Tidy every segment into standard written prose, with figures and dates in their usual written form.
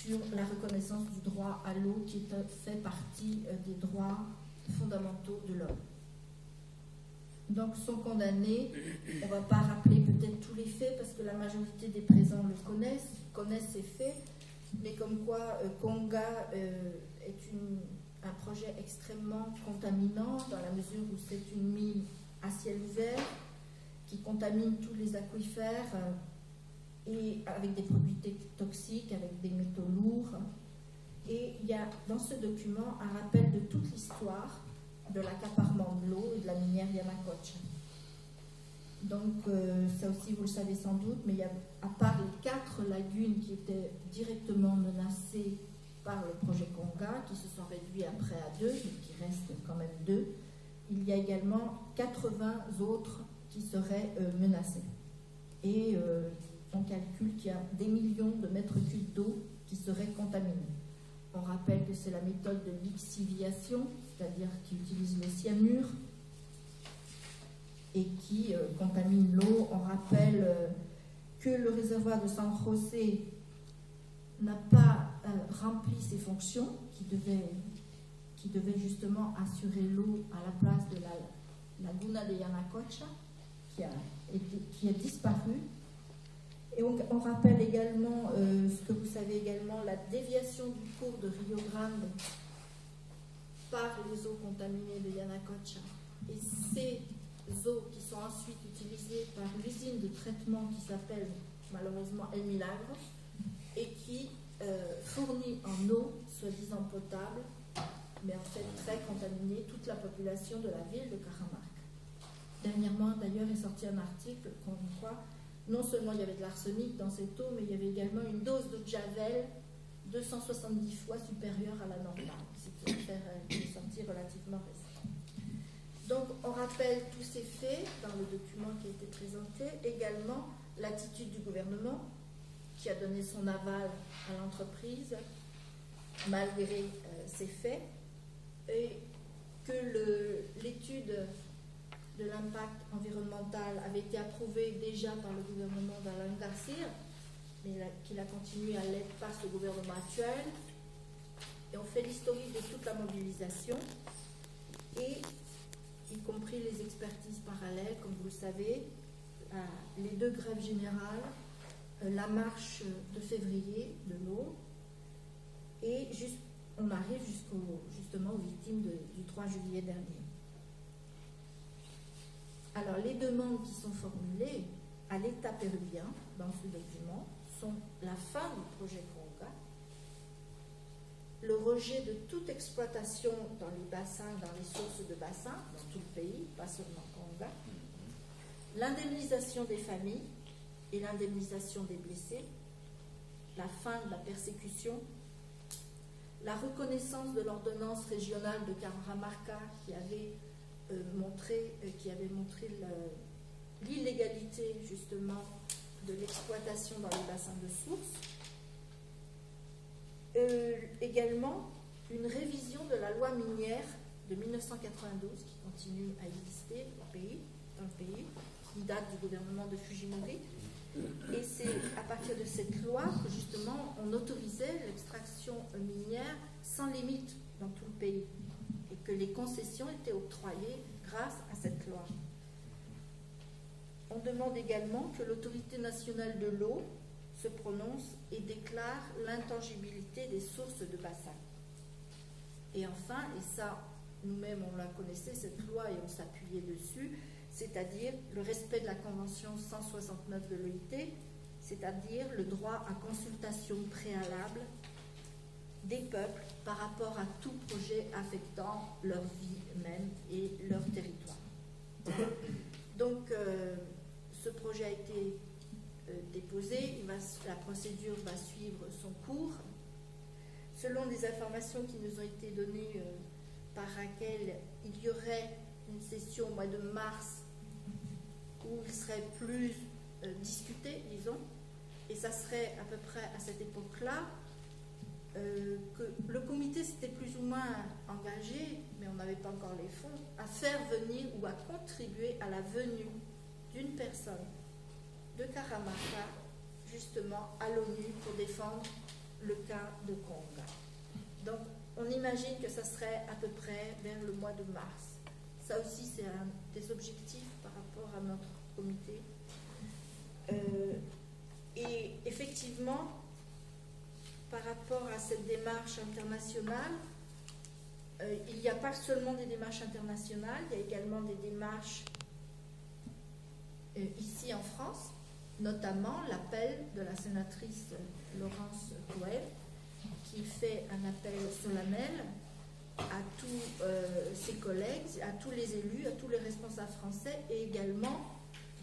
sur la reconnaissance du droit à l'eau qui fait partie des droits fondamentaux de l'homme. Donc sont condamnés, on ne va pas rappeler peut-être tous les faits parce que la majorité des présents le connaissent ces faits, mais comme quoi Konga est un projet extrêmement contaminant dans la mesure où c'est une mine à ciel ouvert qui contamine tous les aquifères et avec des produits toxiques, avec des métaux lourds. Et il y a dans ce document un rappel de toute l'histoire de l'accaparement de l'eau et de la minière Yanacocha. Donc ça aussi vous le savez sans doute, mais il y a, à part les 4 lagunes qui étaient directement menacées par le projet Konga, qui se sont réduits après à 2, mais qui restent quand même 2, il y a également 80 autres qui seraient menacés. Et on calcule qu'il y a des millions de mètres cubes d'eau qui seraient contaminés. On rappelle que c'est la méthode de lixiviation, c'est-à-dire qui utilise le cyanure et qui contamine l'eau. On rappelle que le réservoir de San José n'a pas rempli ses fonctions, qui devait justement assurer l'eau à la place de la laguna de Yanacocha, qui a disparu. Et on rappelle également, ce que vous savez également, la déviation du cours de Rio Grande par les eaux contaminées de Yanacocha. Et ces eaux qui sont ensuite utilisées par l'usine de traitement qui s'appelle malheureusement El Milagro et qui fournit en eau soi-disant potable, mais en fait très contaminée, toute la population de la ville de Cajamarca. Dernièrement, d'ailleurs, est sorti un article comme quoi non seulement il y avait de l'arsenic dans cette eau, mais il y avait également une dose de javel 270 fois supérieure à la normale. C'est une affaire qui est sortie relativement récente. Donc, on rappelle tous ces faits dans le document qui a été présenté. Également, l'attitude du gouvernement, qui a donné son aval à l'entreprise, malgré ces faits, et que l'étude de l'impact environnemental avait été approuvée déjà par le gouvernement d'Alan Garcia, mais qu'il a continué à l'être par ce gouvernement actuel. Et on fait l'historique de toute la mobilisation, et y compris les expertises parallèles, comme vous le savez, les 2 grèves générales, la marche de février de l'eau, et on arrive justement aux victimes du 3 juillet dernier. Alors, les demandes qui sont formulées à l'État péruvien dans ce document sont la fin du projet Konga, le rejet de toute exploitation dans les bassins, dans les sources de bassins, dans tout le pays, pas seulement Konga, l'indemnisation des familles et l'indemnisation des blessés, la fin de la persécution, la reconnaissance de l'ordonnance régionale de Cajamarca qui avait montré l'illégalité justement de l'exploitation dans les bassins de source. Également une révision de la loi minière de 1992 qui continue à exister dans le pays, qui date du gouvernement de Fujimori. Et c'est à partir de cette loi que justement on autorisait l'extraction minière sans limite dans tout le pays et que les concessions étaient octroyées grâce à cette loi. On demande également que l'autorité nationale de l'eau se prononce et déclare l'intangibilité des sources de bassin. Et enfin, et ça nous-mêmes on la connaissait cette loi et on s'appuyait dessus, c'est-à-dire le respect de la Convention 169 de l'OIT, c'est-à-dire le droit à consultation préalable des peuples par rapport à tout projet affectant leur vie même et leur territoire. Donc, ce projet a été déposé, la procédure va suivre son cours. Selon les informations qui nous ont été données par Raquel, il y aurait une session au mois de mars où il serait plus discuté, disons, et ça serait à peu près à cette époque-là que le comité s'était plus ou moins engagé, mais on n'avait pas encore les fonds, à faire venir ou à contribuer à la venue d'une personne de Cajamarca, justement à l'ONU pour défendre le cas de Conga. Donc, on imagine que ça serait à peu près vers le mois de mars. Ça aussi, c'est un des objectifs par rapport à notre comité. Et effectivement, par rapport à cette démarche internationale, il n'y a pas seulement des démarches internationales, il y a également des démarches ici en France, notamment l'appel de la sénatrice Laurence Cohen, qui fait un appel solennel à tous ses collègues, à tous les élus, à tous les responsables français et également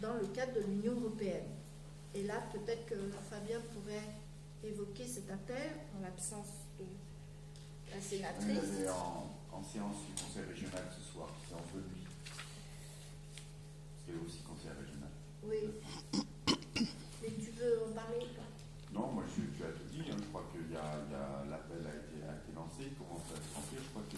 dans le cadre de l'Union européenne. Et là, peut-être que Fabien pourrait évoquer cet appel en l'absence de la sénatrice. Elle est en séance du conseil régional ce soir, c'est entre lui. C'est aussi conseil régional. Oui. Mais tu veux en parler ou pas? Non, moi tu as tout dit, hein. Je crois que l'appel a été lancé, il commence à se remplir, je crois que